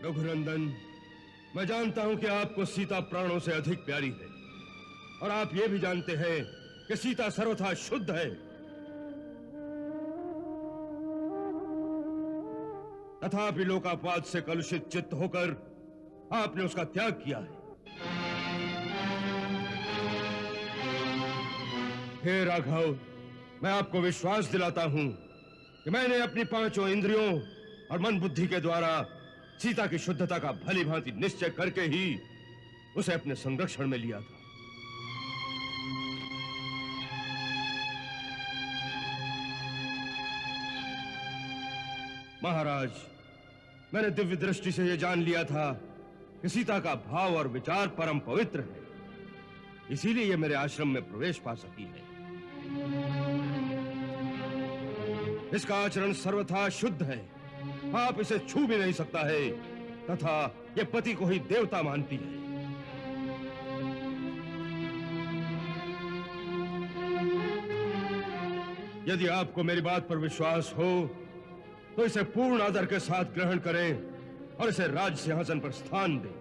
रघुनंदन, मैं जानता हूं कि आपको सीता प्राणों से अधिक प्यारी है, और आप ये भी जानते हैं कि सीता सर्वथा शुद्ध है। तथापि लोकापात से कलुषित चित्त होकर आपने उसका त्याग किया है। हे राघव, मैं आपको विश्वास दिलाता हूं कि मैंने अपनी पांचों इंद्रियों और मन बुद्धि के द्वारा सीता की शुद्धता का भली भांति निश्चय करके ही उसे अपने संरक्षण में लिया था। महाराज, मैंने दिव्य दृष्टि से यह जान लिया था कि सीता का भाव और विचार परम पवित्र है, इसीलिए यह मेरे आश्रम में प्रवेश पा सकी है। इसका आचरण सर्वथा शुद्ध है, आप इसे छू भी नहीं सकता है, तथा यह पति को ही देवता मानती है। यदि आपको मेरी बात पर विश्वास हो तो इसे पूर्ण आदर के साथ ग्रहण करें और इसे राज सिंहासन पर स्थान दें।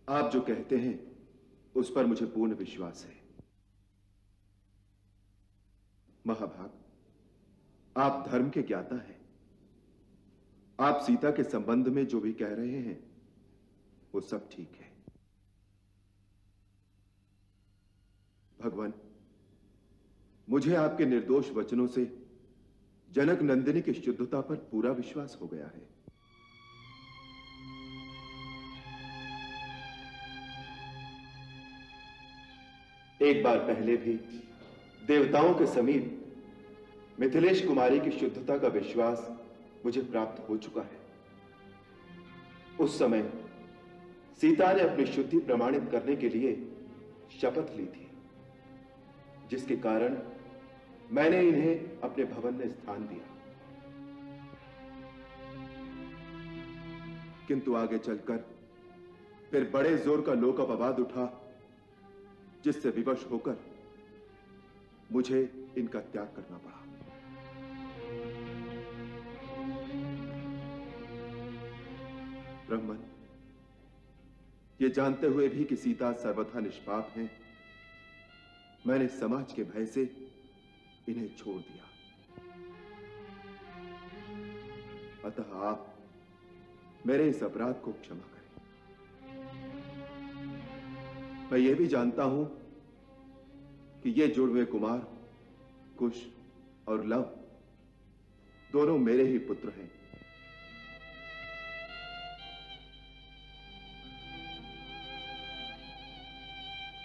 आप जो कहते हैं उस पर मुझे पूर्ण विश्वास है। महाभाग, आप धर्म के ज्ञाता हैं। आप सीता के संबंध में जो भी कह रहे हैं वो सब ठीक है। भगवान, मुझे आपके निर्दोष वचनों से जनक नंदिनी की शुद्धता पर पूरा विश्वास हो गया है। एक बार पहले भी देवताओं के समीप मिथिलेश कुमारी की शुद्धता का विश्वास मुझे प्राप्त हो चुका है। उस समय सीता ने अपनी शुद्धि प्रमाणित करने के लिए शपथ ली थी, जिसके कारण मैंने इन्हें अपने भवन में स्थान दिया। किंतु आगे चलकर फिर बड़े जोर का लोक अपवाद उठा, जिससे विवश होकर मुझे इनका त्याग करना पड़ा। ब्राह्मण, ये जानते हुए भी कि सीता सर्वथा निष्पाप है, मैंने समाज के भय से इन्हें छोड़ दिया। अतः आप मेरे इस अपराध को क्षमा करें। मैं यह भी जानता हूं कि ये जुड़वे कुमार कुश और लव दोनों मेरे ही पुत्र हैं।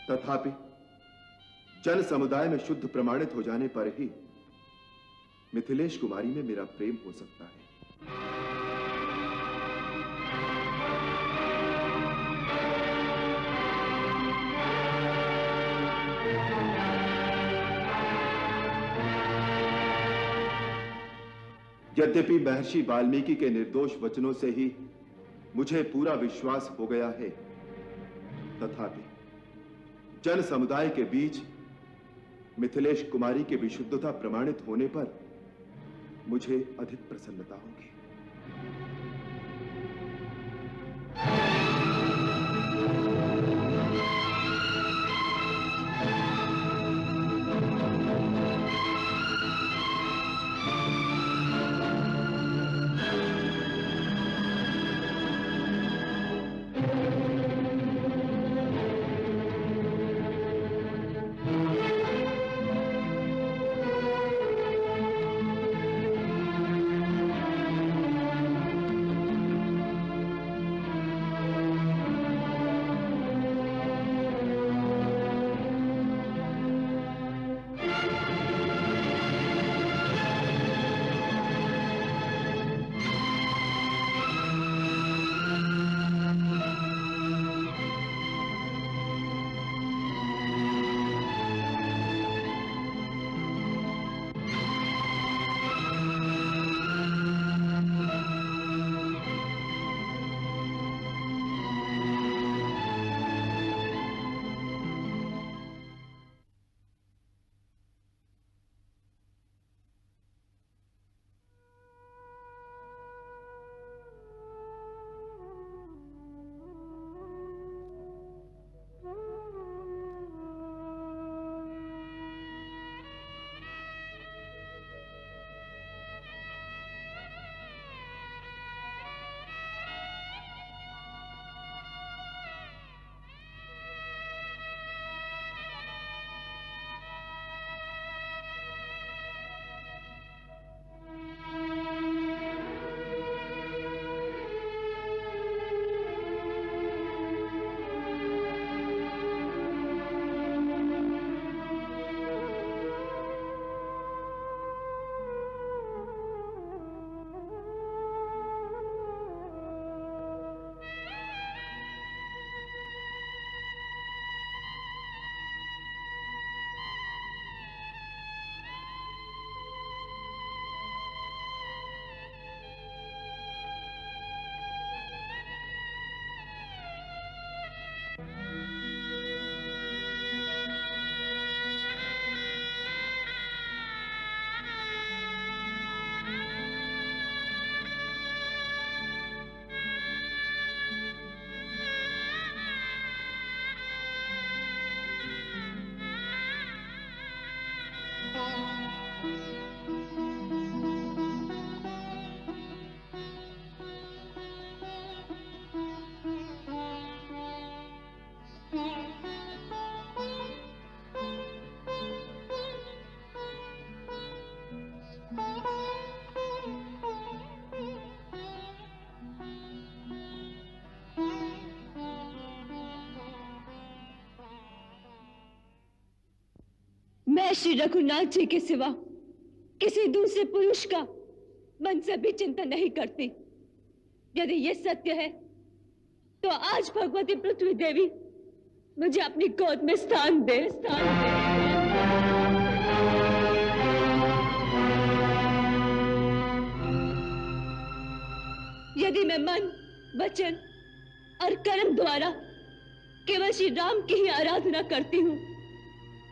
तथापि जन समुदाय में शुद्ध प्रमाणित हो जाने पर ही मिथिलेश कुमारी में मेरा प्रेम हो सकता है। यद्यपि महर्षि वाल्मीकि के निर्दोष वचनों से ही मुझे पूरा विश्वास हो गया है, तथापि जन समुदाय के बीच मिथिलेश कुमारी की विशुद्धता प्रमाणित होने पर मुझे अधिक प्रसन्नता होगी। मैं श्री रघुनाथ जी के सिवा किसी दूसरे पुरुष का मन से भी चिंता नहीं करती। यदि ये सत्य है तो आज भगवती पृथ्वी देवी मुझे अपनी गोद में स्थान दे। यदि मैं मन, वचन और कर्म द्वारा केवल श्री राम की ही आराधना करती हूँ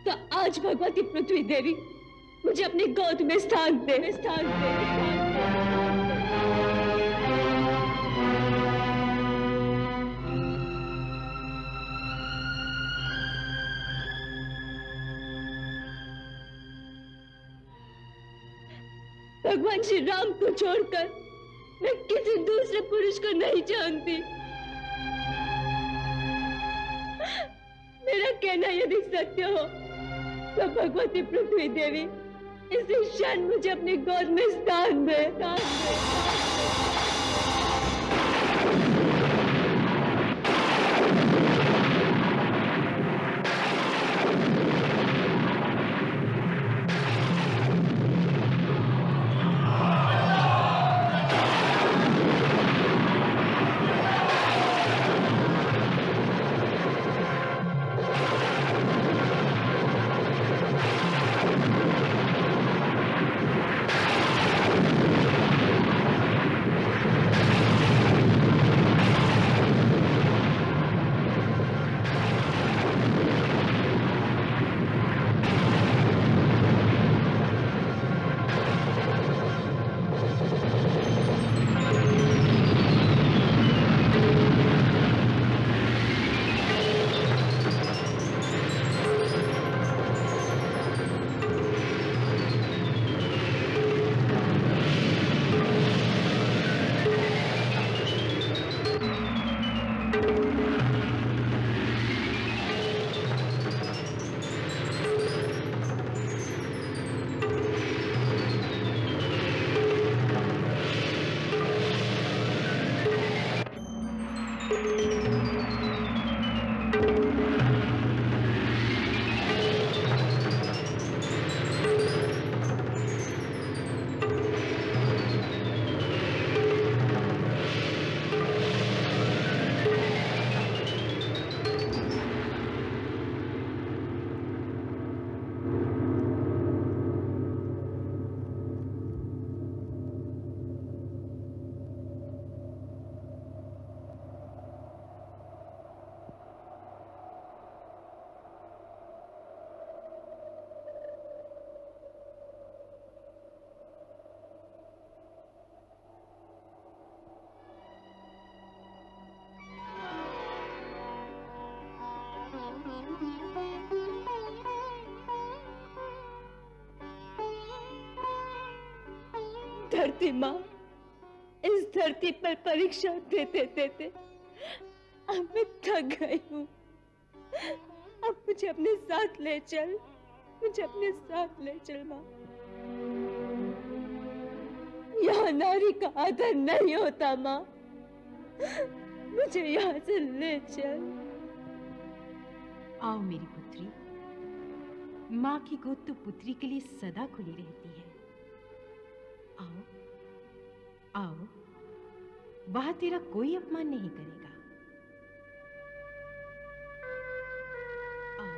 तो आज भगवती पृथ्वी देवी मुझे अपनी गोद में स्थान दे। भगवान श्री राम को छोड़कर मैं किसी दूसरे पुरुष को नहीं जानती। मेरा कहना यदि सत्य हो तो भगवती पृथ्वी देवी इसी क्षण मुझे अपनी गोद में स्थान दे। धरती माँ, इस धरती पर परीक्षा देते देते अब मैं थक गई हूँ। अब मुझे अपने साथ ले चल, मुझे अपने साथ ले चल माँ। यहाँ नारी का आदर नहीं होता माँ, मुझे यहाँ से ले चल। आओ मेरी पुत्री, माँ की गोद तो पुत्री के लिए सदा खुली रहती है। आओ आओ, वहां तेरा कोई अपमान नहीं करेगा। आओ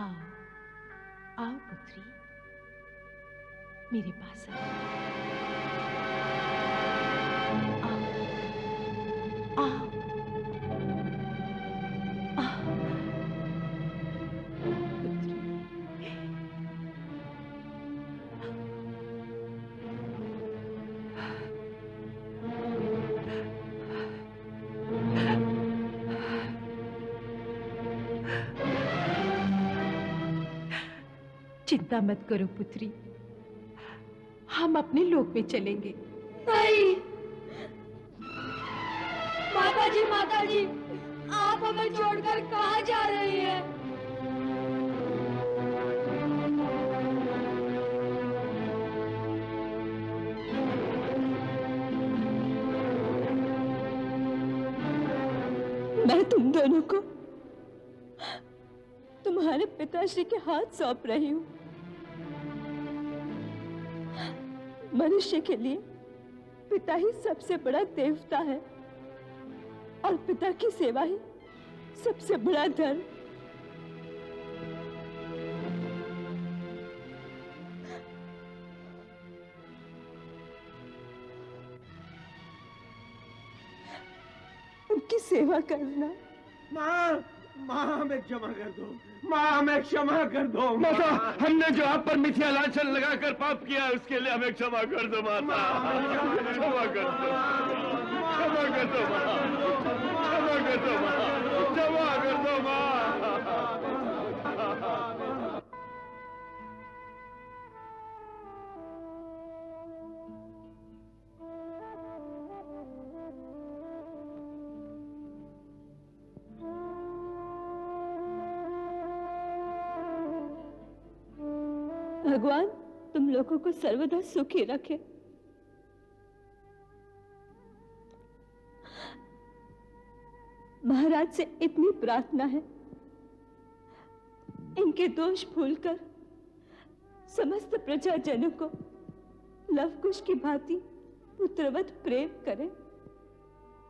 आओ आओ पुत्री, मेरे पास आओ। चिंता मत करो पुत्री, हम अपने लोक में चलेंगे। नहीं माता जी, आप हमें छोड़कर कहाँ जा रही हैं? मैं तुम दोनों को तुम्हारे पिताश्री के हाथ सौंप रही हूं। मनुष्य के लिए पिता ही सबसे बड़ा देवता है और पिता की सेवा ही सबसे बड़ा धर्म। उनकी सेवा करना। माँ, माँ हमें क्षमा कर दो, माँ हमें क्षमा कर दो। माता, हमने जो आप पर मिथ्या लांछन लगाकर पाप किया है, उसके लिए हमें क्षमा कर दो माता। क्षमा कर दो, क्षमा कर दो माँ, क्षमा कर दो माँ, क्षमा कर दो माँ। भगवान तुम लोगों को सर्वदा सुखी रखे। महाराज से इतनी प्रार्थना है, इनके दोष भूलकर समस्त प्रजाजनों को लव कुश की भांति पुत्रवत प्रेम करें।